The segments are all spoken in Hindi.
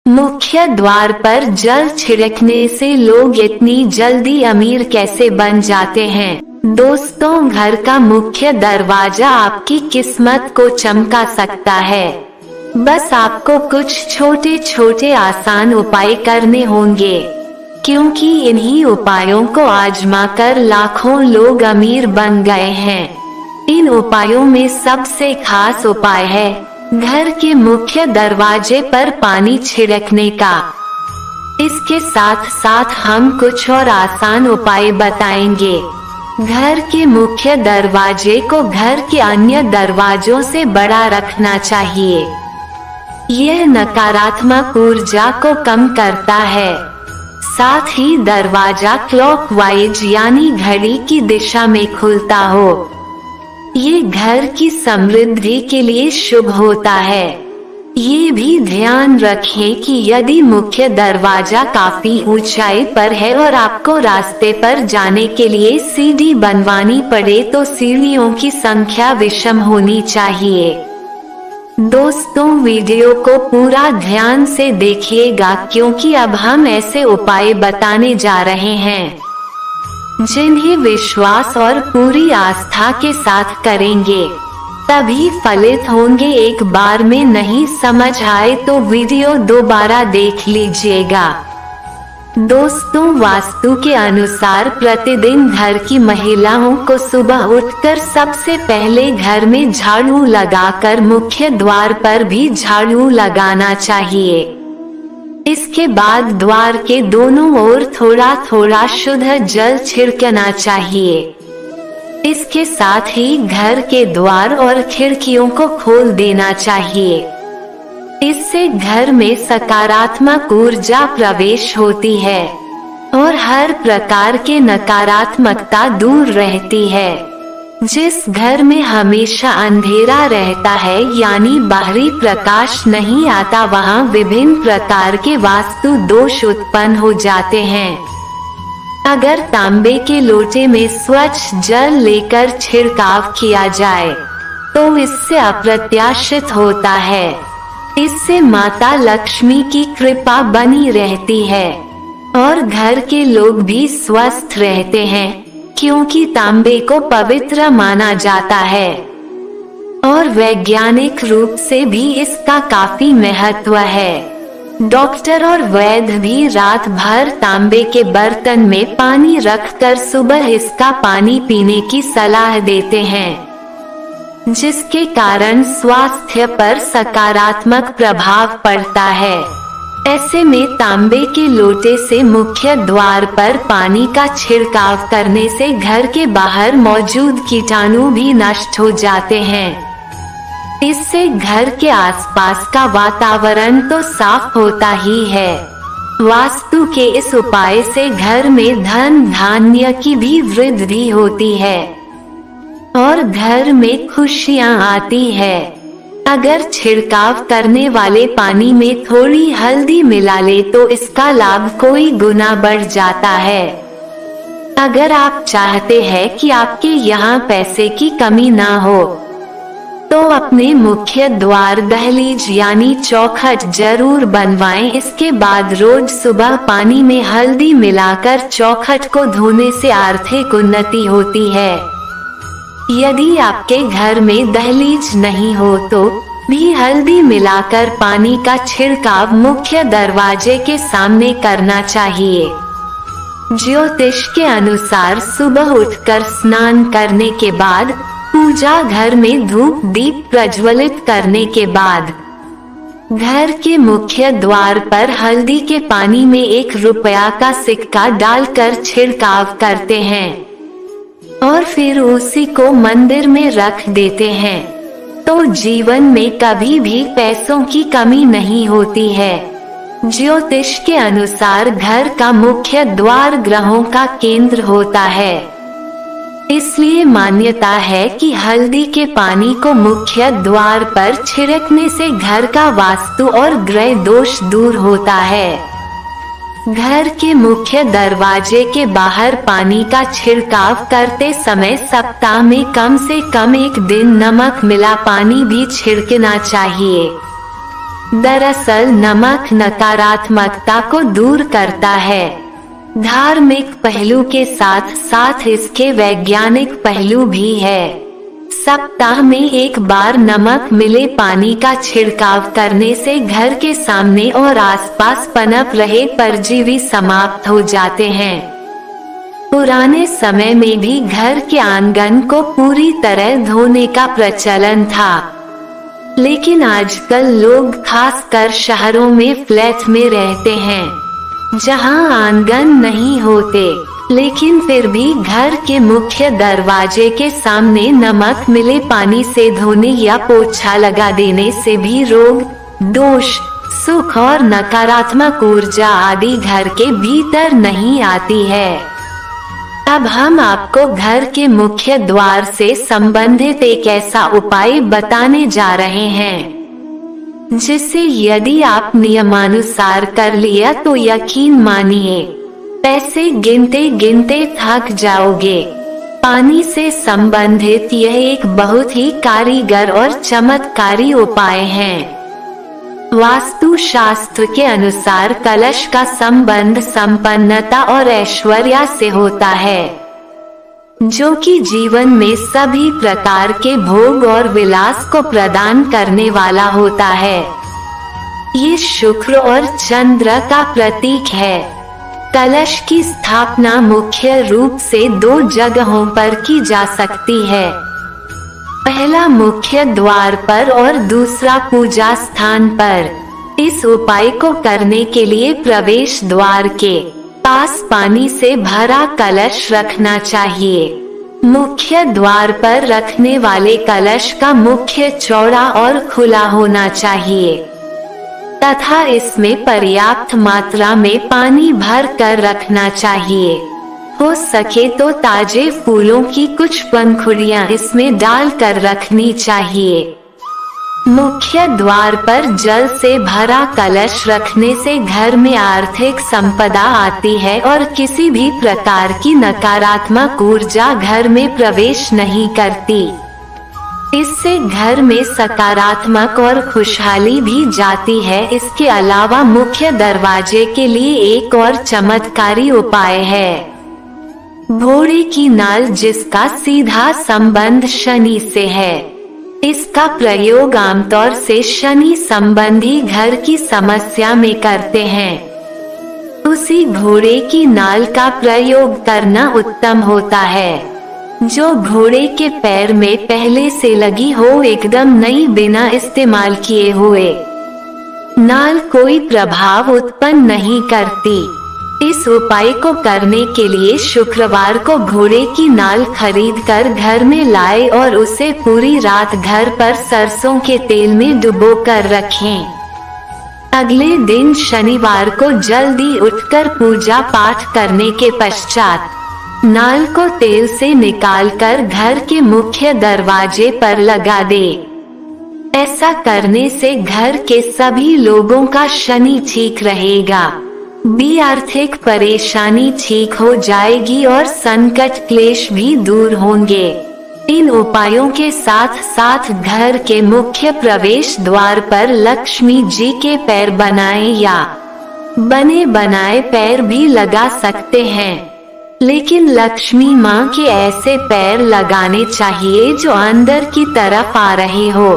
मुख्य द्वार पर जल छिड़कने से लोग इतनी जल्दी अमीर कैसे बन जाते हैं। दोस्तों, घर का मुख्य दरवाजा आपकी किस्मत को चमका सकता है। बस आपको कुछ छोटे छोटे आसान उपाय करने होंगे, क्योंकि इन्हीं उपायों को आजमाकर लाखों लोग अमीर बन गए हैं। इन उपायों में सबसे खास उपाय है घर के मुख्य दरवाजे पर पानी छिड़कने का। इसके साथ साथ हम कुछ और आसान उपाय बताएंगे। घर के मुख्य दरवाजे को घर के अन्य दरवाजों से बड़ा रखना चाहिए। यह नकारात्मक ऊर्जा को कम करता है। साथ ही दरवाजा क्लॉकवाइज यानी घड़ी की दिशा में खुलता हो। ये घर की समृद्धि के लिए शुभ होता है। ये भी ध्यान रखें कि यदि मुख्य दरवाजा काफी ऊंचाई पर है और आपको रास्ते पर जाने के लिए सीढ़ी बनवानी पड़े तो सीढ़ियों की संख्या विषम होनी चाहिए। दोस्तों, वीडियो को पूरा ध्यान से देखिएगा, क्योंकि अब हम ऐसे उपाय बताने जा रहे हैं जिन्हें विश्वास और पूरी आस्था के साथ करेंगे तभी फलित होंगे। एक बार में नहीं समझ आए तो वीडियो दोबारा देख लीजिएगा। दोस्तों, वास्तु के अनुसार प्रतिदिन घर की महिलाओं को सुबह उठकर सबसे पहले घर में झाड़ू लगाकर मुख्य द्वार पर भी झाड़ू लगाना चाहिए। इसके बाद द्वार के दोनों ओर थोड़ा थोड़ा शुद्ध जल छिड़कना चाहिए। इसके साथ ही घर के द्वार और खिड़कियों को खोल देना चाहिए। इससे घर में सकारात्मक ऊर्जा प्रवेश होती है और हर प्रकार के नकारात्मकता दूर रहती है। जिस घर में हमेशा अंधेरा रहता है यानी बाहरी प्रकाश नहीं आता, वहाँ विभिन्न प्रकार के वास्तु दोष उत्पन्न हो जाते हैं। अगर तांबे के लोटे में स्वच्छ जल लेकर छिड़काव किया जाए तो इससे अप्रत्याशित होता है। इससे माता लक्ष्मी की कृपा बनी रहती है और घर के लोग भी स्वस्थ रहते हैं, क्योंकि तांबे को पवित्र माना जाता है और वैज्ञानिक रूप से भी इसका काफी महत्व है। डॉक्टर और वैद्य भी रात भर तांबे के बर्तन में पानी रखकर सुबह इसका पानी पीने की सलाह देते हैं, जिसके कारण स्वास्थ्य पर सकारात्मक प्रभाव पड़ता है। ऐसे में तांबे के लोटे से मुख्य द्वार पर पानी का छिड़काव करने से घर के बाहर मौजूद कीटाणु भी नष्ट हो जाते हैं। इससे घर के आसपास का वातावरण तो साफ होता ही है। वास्तु के इस उपाय से घर में धन धान्य की भी वृद्धि होती है और घर में खुशियां आती है। अगर छिड़काव करने वाले पानी में थोड़ी हल्दी मिला ले तो इसका लाभ कई गुना बढ़ जाता है। अगर आप चाहते हैं कि आपके यहाँ पैसे की कमी ना हो तो अपने मुख्य द्वार दहलीज यानी चौखट जरूर बनवाएं। इसके बाद रोज सुबह पानी में हल्दी मिलाकर चौखट को धोने से आर्थिक उन्नति होती है। यदि आपके घर में दहलीज नहीं हो तो भी हल्दी मिलाकर पानी का छिड़काव मुख्य दरवाजे के सामने करना चाहिए। ज्योतिष के अनुसार सुबह उठकर स्नान करने के बाद, पूजा घर में धूप दीप प्रज्वलित करने के बाद घर के मुख्य द्वार पर हल्दी के पानी में 1 रुपया का सिक्का डालकर छिड़काव करते हैं और फिर उसी को मंदिर में रख देते हैं, तो जीवन में कभी भी पैसों की कमी नहीं होती है। ज्योतिष के अनुसार घर का मुख्य द्वार ग्रहों का केंद्र होता है, इसलिए मान्यता है कि हल्दी के पानी को मुख्य द्वार पर छिड़कने से घर का वास्तु और ग्रह दोष दूर होता है। घर के मुख्य दरवाजे के बाहर पानी का छिड़काव करते समय सप्ताह में कम से कम 1 दिन नमक मिला पानी भी छिड़कना चाहिए। दरअसल नमक नकारात्मकता को दूर करता है। धार्मिक पहलू के साथ साथ इसके वैज्ञानिक पहलू भी है। सप्ताह में एक बार नमक मिले पानी का छिड़काव करने से घर के सामने और आसपास पनप रहे परजीवी समाप्त हो जाते हैं। पुराने समय में भी घर के आंगन को पूरी तरह धोने का प्रचलन था, लेकिन आजकल लोग खासकर शहरों में फ्लैट में रहते हैं जहां आंगन नहीं होते, लेकिन फिर भी घर के मुख्य दरवाजे के सामने नमक मिले पानी से धोने या पोछा लगा देने से भी रोग, दोष, सुख और नकारात्मक ऊर्जा आदि घर के भीतर नहीं आती है। अब हम आपको घर के मुख्य द्वार से संबंधित एक ऐसा उपाय बताने जा रहे हैं जिसे यदि आप नियमानुसार कर लिया तो यकीन मानिए पैसे गिनते गिनते थक जाओगे। पानी से संबंधित यह एक बहुत ही कारीगर और चमत्कारी उपाय है। वास्तु शास्त्र के अनुसार कलश का संबंध संपन्नता और ऐश्वर्य से होता है, जो कि जीवन में सभी प्रकार के भोग और विलास को प्रदान करने वाला होता है। ये शुक्र और चंद्र का प्रतीक है। कलश की स्थापना मुख्य रूप से 2 जगहों पर की जा सकती है। पहला मुख्य द्वार पर और दूसरा पूजा स्थान पर। इस उपाय को करने के लिए प्रवेश द्वार के पास पानी से भरा कलश रखना चाहिए। मुख्य द्वार पर रखने वाले कलश का मुख्य चौड़ा और खुला होना चाहिए तथा इसमें पर्याप्त मात्रा में पानी भर कर रखना चाहिए। हो सके तो ताजे फूलों की कुछ पंखुड़ियां इसमें डालकर रखनी चाहिए। मुख्य द्वार पर जल से भरा कलश रखने से घर में आर्थिक संपदा आती है और किसी भी प्रकार की नकारात्मक ऊर्जा घर में प्रवेश नहीं करती। इससे घर में सकारात्मक और खुशहाली भी जाती है। इसके अलावा मुख्य दरवाजे के लिए एक और चमत्कारी उपाय है। घोड़े की नाल जिसका सीधा संबंध शनि से है। इसका प्रयोग आमतौर से शनि संबंधी घर की समस्या में करते हैं। उसी घोड़े की नाल का प्रयोग करना उत्तम होता है, जो घोड़े के पैर में पहले से लगी हो, एकदम नई, बिना इस्तेमाल किए हुए। नाल कोई प्रभाव उत्पन्न नहीं करती। इस उपाय को करने के लिए शुक्रवार को घोड़े की नाल खरीदकर घर में लाए और उसे पूरी रात घर पर सरसों के तेल में डुबो कर रखें। अगले दिन शनिवार को जल्दी उठकर पूजा पाठ करने के पश्चात नाल को तेल से निकालकर घर के मुख्य दरवाजे पर लगा दे। ऐसा करने से घर के सभी लोगों का शनि ठीक रहेगा, भी आर्थिक परेशानी ठीक हो जाएगी और संकट क्लेश भी दूर होंगे। इन उपायों के साथ साथ घर के मुख्य प्रवेश द्वार पर लक्ष्मी जी के पैर बनाए या बने बनाए पैर भी लगा सकते हैं, लेकिन लक्ष्मी माँ के ऐसे पैर लगाने चाहिए जो अंदर की तरफ आ रहे हो।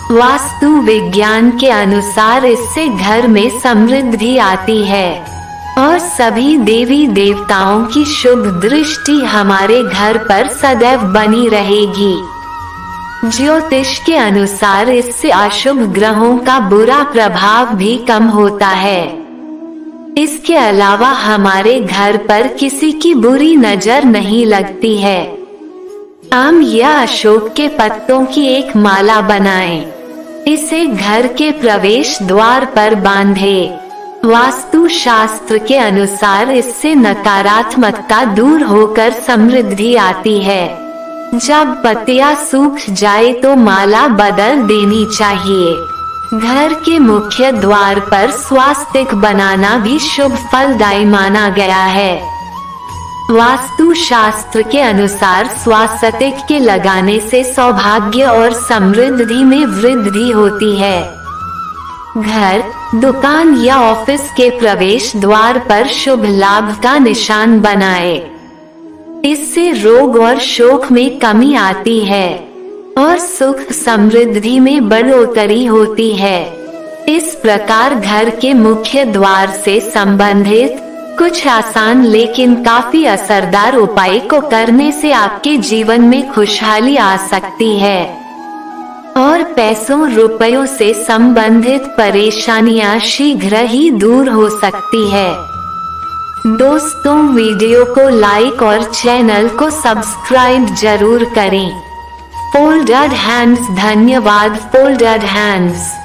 वास्तु विज्ञान के अनुसार इससे घर में समृद्धि आती है और सभी देवी देवताओं की शुभ दृष्टि हमारे घर पर सदैव बनी रहेगी। ज्योतिष के अनुसार इससे अशुभ ग्रहों का बुरा प्रभाव भी कम होता है। इसके अलावा हमारे घर पर किसी की बुरी नजर नहीं लगती है। आम या अशोक के पत्तों की एक माला बनाएं। इसे घर के प्रवेश द्वार पर बांधे। वास्तु शास्त्र के अनुसार इससे नकारात्मकता दूर होकर समृद्धि आती है। जब पत्तियां सूख जाए तो माला बदल देनी चाहिए। घर के मुख्य द्वार पर स्वास्तिक बनाना भी शुभ फलदायी माना गया है। वास्तु शास्त्र के अनुसार स्वास्तिक के लगाने से सौभाग्य और समृद्धि में वृद्धि होती है। घर, दुकान या ऑफिस के प्रवेश द्वार पर शुभ लाभ का निशान बनाएं। इससे रोग और शोक में कमी आती है और सुख समृद्धि में बढ़ोतरी होती है। इस प्रकार घर के मुख्य द्वार से संबंधित कुछ आसान लेकिन काफी असरदार उपाय को करने से आपके जीवन में खुशहाली आ सकती है और पैसों रुपयों से संबंधित परेशानियां शीघ्र ही दूर हो सकती है। दोस्तों, वीडियो को लाइक और चैनल को सब्सक्राइब जरूर करें। Folded hands. धन्यवाद। Folded hands.